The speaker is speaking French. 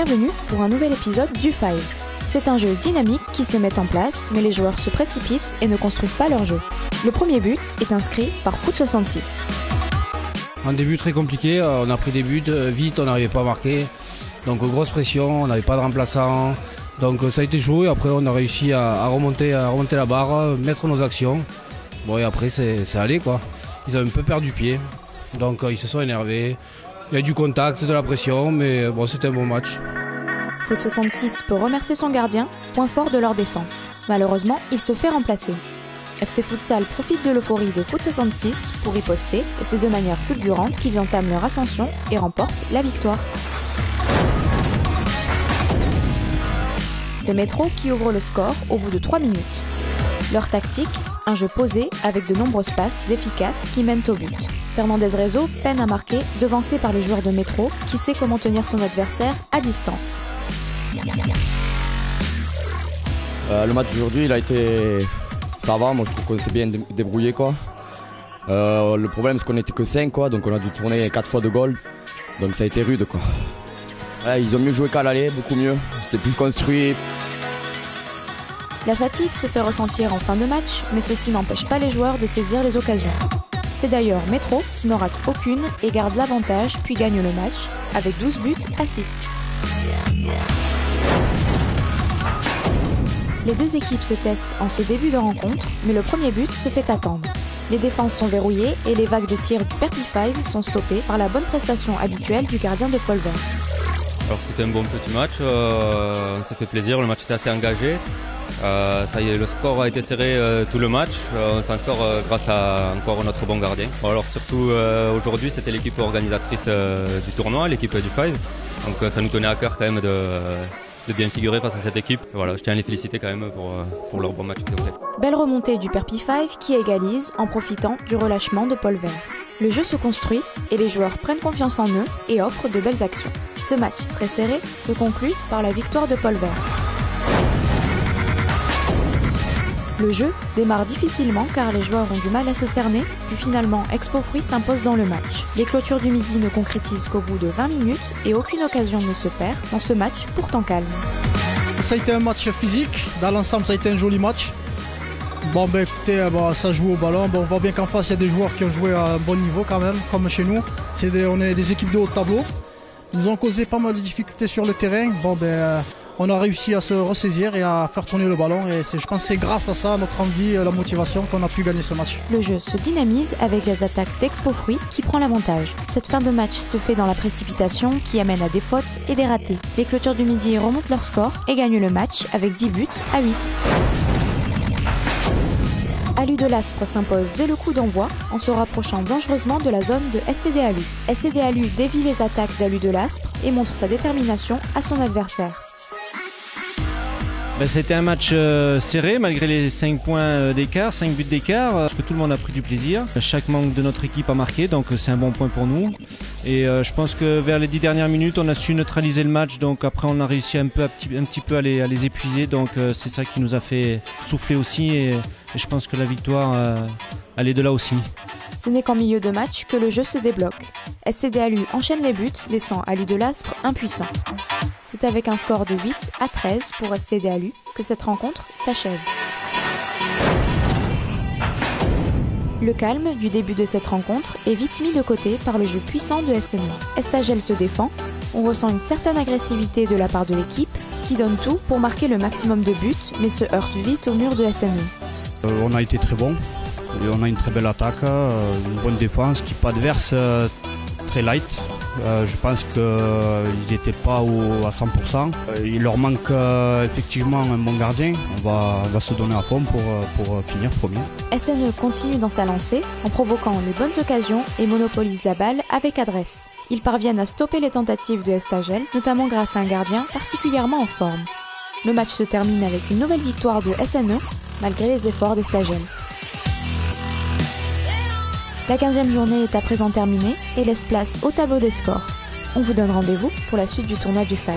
Bienvenue pour un nouvel épisode du Five. C'est un jeu dynamique qui se met en place, mais les joueurs se précipitent et ne construisent pas leur jeu. Le premier but est inscrit par Foot66. Un début très compliqué, on a pris des buts, vite on n'arrivait pas à marquer. Donc grosse pression, on n'avait pas de remplaçant. Donc ça a été joué, après on a réussi à remonter la barre, mettre nos actions. Bon et après c'est allé quoi. Ils ont un peu perdu pied, donc ils se sont énervés. Il y a du contact, de la pression, mais bon c'était un bon match. Foot66 peut remercier son gardien, point fort de leur défense. Malheureusement, il se fait remplacer. FC Futsal profite de l'euphorie de Foot66 pour riposter et c'est de manière fulgurante qu'ils entament leur ascension et remportent la victoire. C'est Métro qui ouvre le score au bout de 3 minutes. Leur tactique, un jeu posé avec de nombreuses passes efficaces qui mènent au but. Fernandez Rezo peine à marquer, devancé par les joueurs de Métro qui sait comment tenir son adversaire à distance. Le match d'aujourd'hui, il a été... Ça va, moi je trouve qu'on s'est bien débrouillé quoi. Le problème c'est qu'on n'était que 5 quoi, donc on a dû tourner 4 fois de goal. Donc ça a été rude quoi. Ouais, ils ont mieux joué qu'à l'aller, beaucoup mieux. C'était plus construit. La fatigue se fait ressentir en fin de match, mais ceci n'empêche pas les joueurs de saisir les occasions. C'est d'ailleurs Métro qui n'en rate aucune et garde l'avantage puis gagne le match avec 12 buts à 6. Les deux équipes se testent en ce début de rencontre, mais le premier but se fait attendre. Les défenses sont verrouillées et les vagues de tir du Perpy 5 sont stoppées par la bonne prestation habituelle du gardien de Polver. Alors c'était un bon petit match, on s'est fait plaisir, le match était assez engagé. Ça y est, le score a été serré tout le match, on s'en sort grâce à encore notre bon gardien. Bon, alors surtout aujourd'hui c'était l'équipe organisatrice du tournoi, l'équipe du Five, donc ça nous tenait à cœur quand même de bien figurer face à cette équipe. Voilà, je tiens à les féliciter quand même pour leur bon match qu'ils ont fait. Belle remontée du Perpy 5 qui égalise en profitant du relâchement de Polver. Le jeu se construit et les joueurs prennent confiance en eux et offrent de belles actions. Ce match très serré se conclut par la victoire de Polver. Le jeu démarre difficilement car les joueurs ont du mal à se cerner, puis finalement Expo Fruit s'impose dans le match. Les clôtures du midi ne concrétisent qu'au bout de 20 minutes et aucune occasion ne se perd dans ce match pourtant calme. Ça a été un match physique, dans l'ensemble ça a été un joli match. Bon ben écoutez, ça joue au ballon, on voit bien qu'en face il y a des joueurs qui ont joué à un bon niveau quand même, comme chez nous. On est des équipes de haut tableau. Ils nous ont causé pas mal de difficultés sur le terrain. On a réussi à se ressaisir et à faire tourner le ballon et je pense que c'est grâce à ça, à notre envie, la motivation qu'on a pu gagner ce match. Le jeu se dynamise avec les attaques d'Expo Fruit qui prend l'avantage. Cette fin de match se fait dans la précipitation qui amène à des fautes et des ratés. Les clôtures du midi remontent leur score et gagnent le match avec 10 buts à 8. Alu de l'Aspre s'impose dès le coup d'envoi en se rapprochant dangereusement de la zone de SCD Alu. SCD Alu dévie les attaques d'Alu de l'Aspre et montre sa détermination à son adversaire. C'était un match serré malgré les 5 points d'écart, 5 buts d'écart, parce que tout le monde a pris du plaisir. Chaque membre de notre équipe a marqué, donc c'est un bon point pour nous. Et je pense que vers les 10 dernières minutes, on a su neutraliser le match, donc après on a réussi un petit peu à les épuiser, donc c'est ça qui nous a fait souffler aussi et je pense que la victoire, elle est de là aussi. Ce n'est qu'en milieu de match que le jeu se débloque. SCD Alu enchaîne les buts, laissant Alu de l'Aspre impuissant. C'est avec un score de 8 à 13 pour SCD Alu que cette rencontre s'achève. Le calme du début de cette rencontre est vite mis de côté par le jeu puissant de SNE. Estagel se défend, on ressent une certaine agressivité de la part de l'équipe qui donne tout pour marquer le maximum de buts mais se heurte vite au mur de SNE. On a été très bons, et on a une très belle attaque, une bonne défense, équipe adverse très light. Je pense qu'ils n'étaient pas à 100%. Il leur manque effectivement un bon gardien. On va se donner à fond pour finir premier. SNE continue dans sa lancée en provoquant les bonnes occasions et monopolise la balle avec adresse. Ils parviennent à stopper les tentatives de Estagel, notamment grâce à un gardien particulièrement en forme. Le match se termine avec une nouvelle victoire de SNE malgré les efforts d'Estagel. La 15e journée est à présent terminée et laisse place au tableau des scores. On vous donne rendez-vous pour la suite du tournoi du Five.